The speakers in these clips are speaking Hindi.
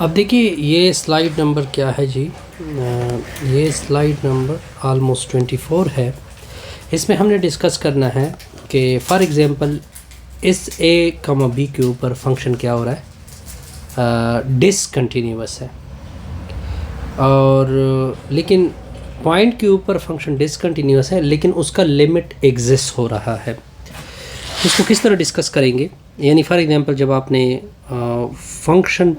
अब देखिए ये स्लाइड नंबर क्या है जी। ये स्लाइड नंबर ऑलमोस्ट 24 है। इसमें हमने डिस्कस करना है कि फॉर एग्ज़ाम्पल इस a कमा b के ऊपर फंक्शन क्या हो रहा है, डिसकंटिन्यूअस है, और लेकिन पॉइंट के ऊपर फंक्शन डिसकंटिन्यूअस है लेकिन उसका लिमिट एग्जिस्ट हो रहा है। इसको किस तरह डिस्कस करेंगे, यानी फॉर एग्जांपल जब आपने फंक्शन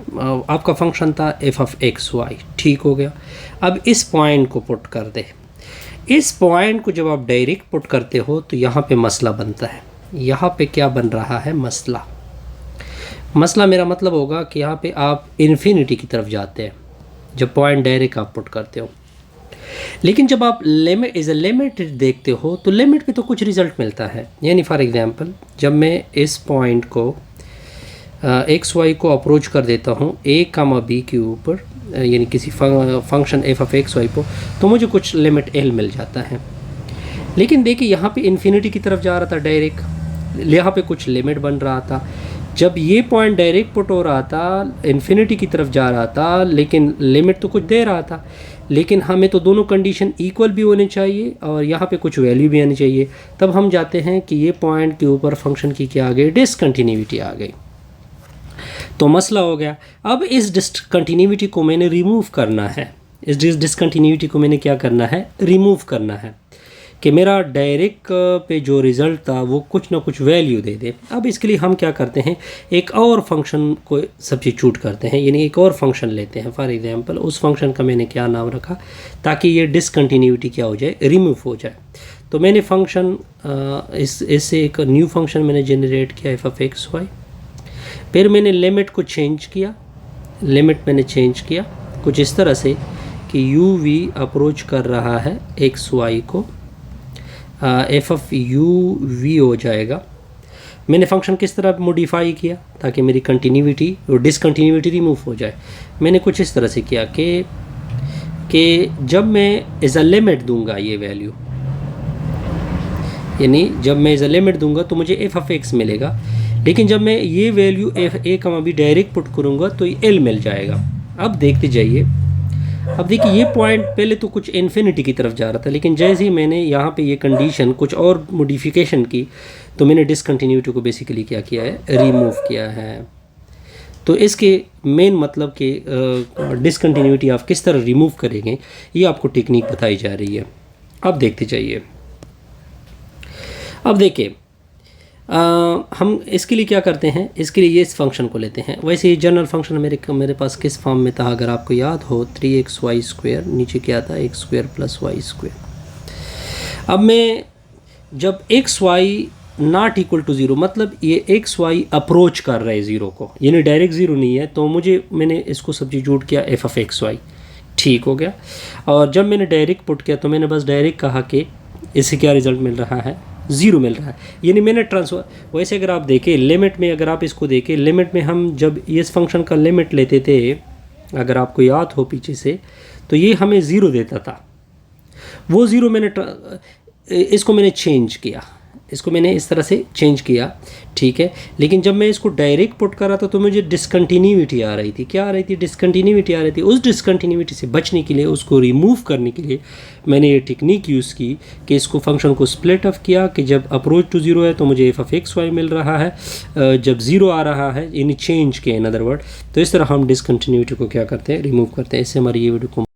आपका फंक्शन था एफ ऑफ एक्स वाई, ठीक हो गया। अब इस पॉइंट को पुट कर दे। इस पॉइंट को जब आप डायरेक्ट पुट करते हो तो यहाँ पे मसला बनता है। यहाँ पे क्या बन रहा है, मसला मेरा मतलब होगा कि यहाँ पे आप इन्फिनिटी की तरफ जाते हैं जब पॉइंट डायरेक्ट आप पुट करते हो। लेकिन जब आप लिमिट इज़ अ लिमिट देखते हो तो लिमिट पे तो कुछ रिज़ल्ट मिलता है। यानी फॉर एग्जांपल जब मैं इस पॉइंट को एक्स वाई को अप्रोच कर देता हूँ a कामा b के ऊपर, यानी किसी function f of x y को, तो मुझे कुछ लिमिट l मिल जाता है। लेकिन देखिए यहाँ पे इन्फिनिटी की तरफ जा रहा था डायरेक्ट, यहाँ पे कुछ लिमिट बन रहा था। जब ये पॉइंट डायरेक्ट पुट हो रहा था इन्फिनिटी की तरफ जा रहा था, लेकिन लिमिट तो कुछ दे रहा था। लेकिन हमें तो दोनों कंडीशन इक्वल भी होने चाहिए और यहाँ पे कुछ वैल्यू भी आनी चाहिए। तब हम जाते हैं कि ये पॉइंट के ऊपर फंक्शन की क्या आ गई, डिसकंटिन्यूटी आ गई। तो मसला हो गया। अब इस डिसकंटिन्यूटी को मैंने रिमूव करना है। इस डिसकंटिन्यूटी को मैंने क्या करना है, रिमूव करना है कि मेरा डायरेक्ट पे जो रिज़ल्ट था वो कुछ ना कुछ वैल्यू दे दे। अब इसके लिए हम क्या करते हैं, एक और फंक्शन को सब्स्टिट्यूट करते हैं, यानी एक और फंक्शन लेते हैं। फॉर एग्जांपल उस फंक्शन का मैंने क्या नाम रखा ताकि ये डिसकंटिन्यूटी क्या हो जाए, रिमूव हो जाए। तो मैंने फंक्शन इससे एक न्यू फंक्शन मैंने जनरेट किया एफ ऑफ एक्स वाई। फिर मैंने लिमिट को चेंज किया, लिमिट मैंने चेंज किया कुछ इस तरह से कि यू वी अप्रोच कर रहा है एक्स वाई को, एफ ऑफ यू वी हो जाएगा। मैंने फंक्शन किस तरह मॉडिफाई किया ताकि मेरी कंटिन्यूटी और डिसकंटिन्यूटी रिमूव हो जाए। मैंने कुछ इस तरह से किया कि जब मैं एज अ लिमिट दूंगा ये वैल्यू, यानी जब मैं एज अ लिमिट दूंगा तो मुझे एफ ऑफ एक्स मिलेगा, लेकिन जब मैं ये वैल्यू एफ ए कमा बी डायरेक्ट पुट करूँगा तो ये एल मिल जाएगा। अब देखते जाइए। अब देखिए ये पॉइंट पहले तो कुछ इन्फिनिटी की तरफ जा रहा था, लेकिन जैसे ही मैंने यहाँ पे ये कंडीशन कुछ और मॉडिफिकेशन की तो मैंने डिसकंटिन्यूटी को बेसिकली क्या किया है, रिमूव किया है। तो इसके मेन मतलब कि डिसकंटिन्यूटी आप किस तरह रिमूव करेंगे ये आपको टेक्निक बताई जा रही है। अब देखते जाइए। अब देखिए हम इसके लिए क्या करते हैं, इसके लिए ये इस फंक्शन को लेते हैं। वैसे ये जनरल फंक्शन मेरे पास किस फॉर्म में था, अगर आपको याद हो 3xy², नीचे क्या था x² + y²। अब मैं जब xy नॉट इक्वल टू 0, मतलब ये xy अप्रोच कर रहा है 0 को, यानी डायरेक्ट 0 नहीं है, तो मैंने इसको सब्स्टिट्यूट किया एफ ऑफ एक्स वाई, ठीक हो गया। और जब मैंने डायरेक्ट पुट किया तो मैंने बस डायरेक्ट कहा कि इससे क्या रिज़ल्ट मिल रहा है, 0 मिल रहा है। यानी मैंने ट्रांसफर, वैसे अगर आप देखें लिमिट में, अगर आप इसको देखें लिमिट में, हम जब इस फंक्शन का लिमिट लेते थे, अगर आपको याद हो पीछे से, तो ये हमें 0 देता था। वो 0 इसको मैंने चेंज किया, इसको मैंने इस तरह से चेंज किया, ठीक है। लेकिन जब मैं इसको डायरेक्ट पुट कर रहा था तो मुझे डिसकंटिन्यूटी आ रही थी। क्या आ रही थी, डिसकंटिन्यूटी आ रही थी। उस डिसकंटिन्यूटी से बचने के लिए, उसको रिमूव करने के लिए मैंने ये टेक्निक यूज़ की कि इसको फंक्शन को स्प्लिट अप किया कि जब अप्रोच टू 0 है तो मुझे एफ ऑफ एक्स वाई मिल रहा है, जब 0 आ रहा है यानी चेंज के इन अदर वर्ड। तो इस तरह हम डिसकंटिन्यूटी को क्या करते हैं, रिमूव करते हैं। इससे हमारी ये वीडियो को